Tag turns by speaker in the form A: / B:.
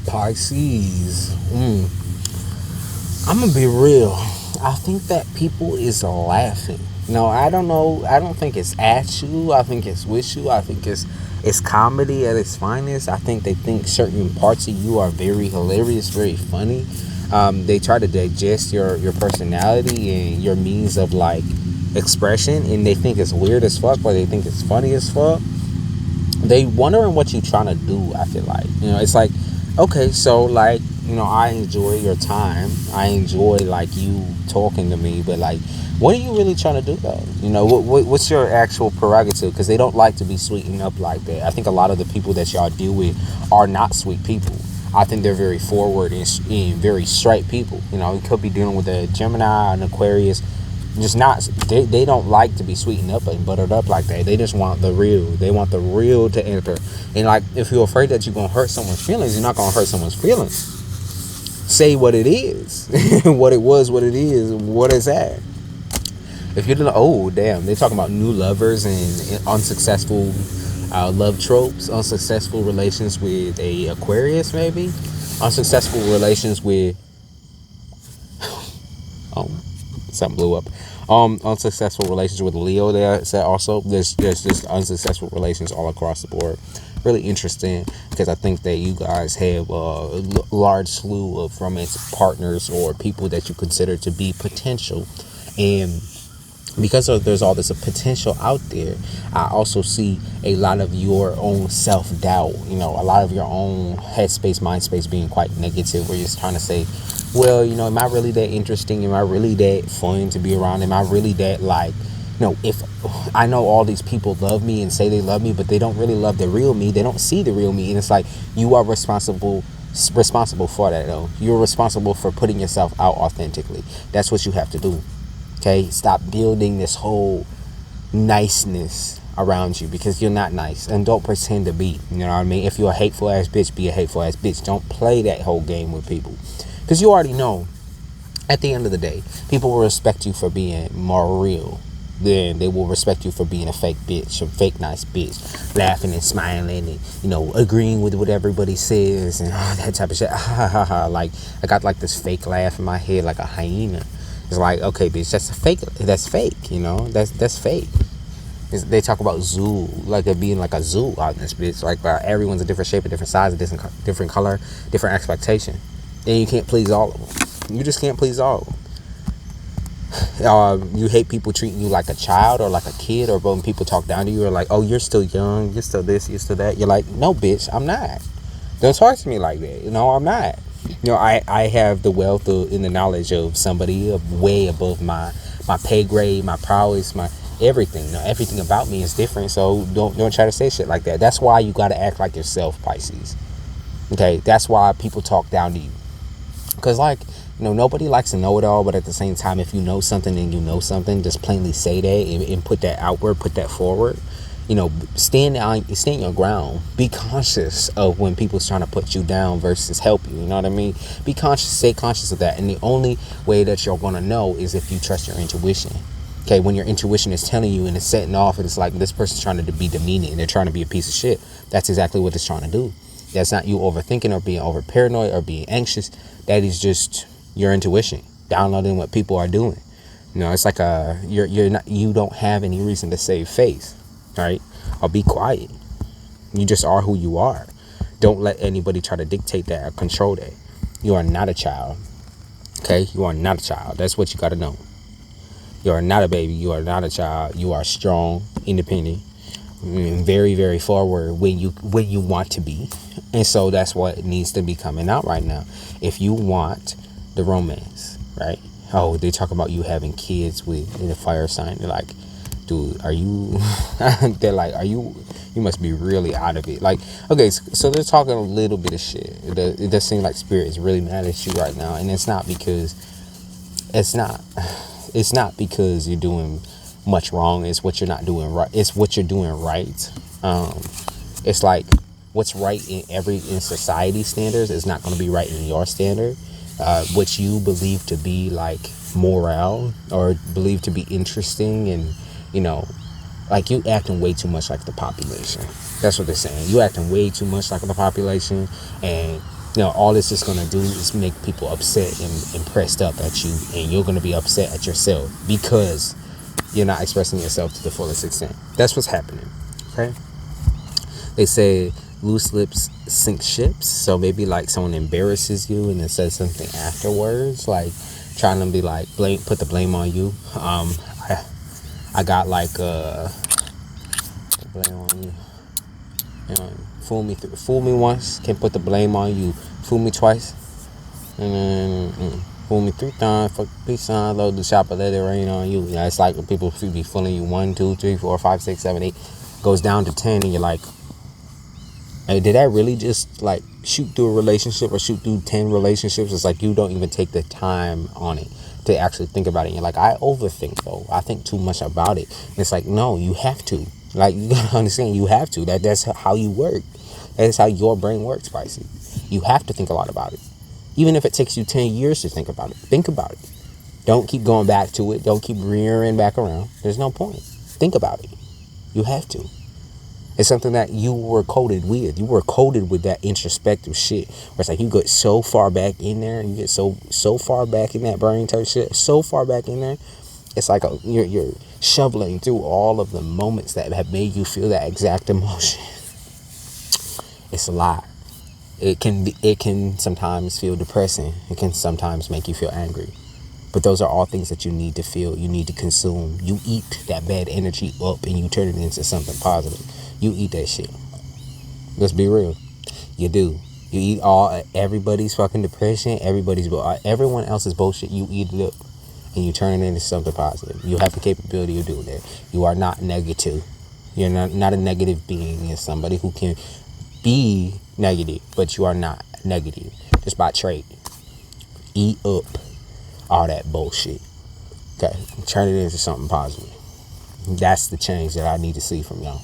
A: Pisces. I'm gonna be real. I think that people is laughing. No, I don't know. I don't think it's at you. I think it's with you. I think it's comedy at its finest. I think they think certain parts of you are very hilarious, very funny. They try to digest your personality and your means of like expression, and they think it's weird as fuck, or they think it's funny as fuck. They wondering what you trying to do. I feel like, it's like, okay, so like, I enjoy your time, I enjoy like you talking to me, but like, what are you really trying to do though? What's your actual prerogative? Because they don't like to be sweetened up like that. I think a lot of the people that y'all deal with are not sweet people. I think they're very forward and very straight people. You could be dealing with a Gemini, an Aquarius, just not, they don't like to be sweetened up and buttered up like that. They just want the real. They want the real to enter. And like, if you're afraid that you're gonna hurt someone's feelings, you're not gonna hurt someone's feelings. Say what it is. What it was, what it is, what is that. If you're the, oh damn, they're talking about new lovers and unsuccessful love tropes, unsuccessful relations with a Aquarius, maybe unsuccessful relations with, oh, something blew up. Unsuccessful relations with Leo. There, so also there's just unsuccessful relations all across the board. Really interesting, because I think that you guys have a large slew of romantic partners or people that you consider to be potential, and because there's all this potential out there, I also see a lot of your own self-doubt, a lot of your own headspace, mind space being quite negative, where you're trying to say, well, am I really that interesting? Am I really that fun to be around? Am I really that, like, if I know all these people love me and say they love me, but they don't really love the real me, they don't see the real me, and it's like, you are responsible for that, though. You're responsible for putting yourself out authentically. That's what you have to do. Okay, stop building this whole niceness around you, because you're not nice, and don't pretend to be. You know what I mean? If you're a hateful ass bitch, be a hateful ass bitch. Don't play that whole game with people, because you already know at the end of the day, people will respect you for being more real. Then they will respect you for being a fake bitch, a fake nice bitch, laughing and smiling and agreeing with what everybody says and that type of shit. Like, I got like this fake laugh in my head like a hyena. It's like, okay, bitch, that's fake. That's fake, That's fake. They talk about zoo, like it being like a zoo out in this bitch. Like, everyone's a different shape, a different size, a different color, different expectation. And you can't please all of them. You just can't please all of them. You hate people treating you like a child or like a kid, or when people talk down to you, or like, oh, you're still young, you're still this, you're still that. You're like, no, bitch, I'm not. Don't talk to me like that. I'm not. I have the wealth and the knowledge of somebody way above my pay grade, my prowess, my everything. Everything about me is different. So don't try to say shit like that. That's why you got to act like yourself, Pisces. Okay, that's why people talk down to you. Because, like, nobody likes to know it all, but at the same time, if you know something and you know something, just plainly say that and put that outward, put that forward. Stand your ground. Be conscious of when people's trying to put you down versus help you. You know what I mean? Be conscious, stay conscious of that. And the only way that you're going to know is if you trust your intuition. Okay, when your intuition is telling you and it's setting off, and it's like, this person's trying to be demeaning, they're trying to be a piece of shit. That's exactly what it's trying to do. That's not you overthinking or being over paranoid or being anxious. That is just your intuition downloading what people are doing. It's like you don't have any reason to save face. Right? Or be quiet. You just are who you are. Don't let anybody try to dictate that or control that. You are not a child. Okay? You are not a child. That's what you got to know. You are not a baby. You are not a child. You are strong, independent, and very, very forward when you want to be. And so that's what needs to be coming out right now. If you want the romance, right? Oh, they talk about you having kids with a fire sign. They're like, dude, are you they're like, you must be really out of it. Like, okay, so they're talking a little bit of shit. It does seem like spirit is really mad at you right now, and it's not because you're doing much wrong. It's what you're not doing right. It's what you're doing right. It's like, what's right in society standards is not going to be right in your standard. What you believe to be like morale or believe to be interesting, and like, you acting way too much like the population. That's what they're saying. You acting way too much like the population, and All this is gonna do is make people upset and pressed up at you, and you're gonna be upset at yourself because you're not expressing yourself to the fullest extent. That's what's happening. Okay. They say loose lips sink ships. So maybe like someone embarrasses you and then says something afterwards, like trying to be like put the blame on you. I got like blame on you. Fool me once, can put the blame on you. Fool me twice, and then fool me 3 times. Fuck peace sign, load the shop, let it rain on you. It's like people be fooling you 1, 2, 3, 4, 5, 6, 7, 8, goes down to 10, and you're like, hey, did I really just like shoot through a relationship or shoot through 10 relationships? It's like you don't even take the time on it to actually think about it. And you're like, I overthink though. I think too much about it. And it's like, no, you have to. Like, you gotta understand, you have to. That's how you work. That's how your brain works, Pisces. You have to think a lot about it. Even if it takes you 10 years to think about it. Think about it. Don't keep going back to it. Don't keep rearing back around. There's no point. Think about it. You have to. It's something that you were coded with. You were coded with that introspective shit. Where it's like you get so far back in there. You get so far back in that brain type shit. So far back in there. It's like you're shoveling through all of the moments that have made you feel that exact emotion. It's a lot. It can sometimes feel depressing. It can sometimes make you feel angry. But those are all things that you need to feel. You need to consume. You eat that bad energy up and you turn it into something positive. You eat that shit. Let's be real. You do. You eat everybody's fucking depression, everyone else's bullshit. You eat it up and you turn it into something positive. You have the capability of doing that. You are not negative. You're not a negative being. You're somebody who can be negative, but you are not negative. Just by trait. Eat up all that bullshit. Okay. Turn it into something positive. That's the change that I need to see from y'all.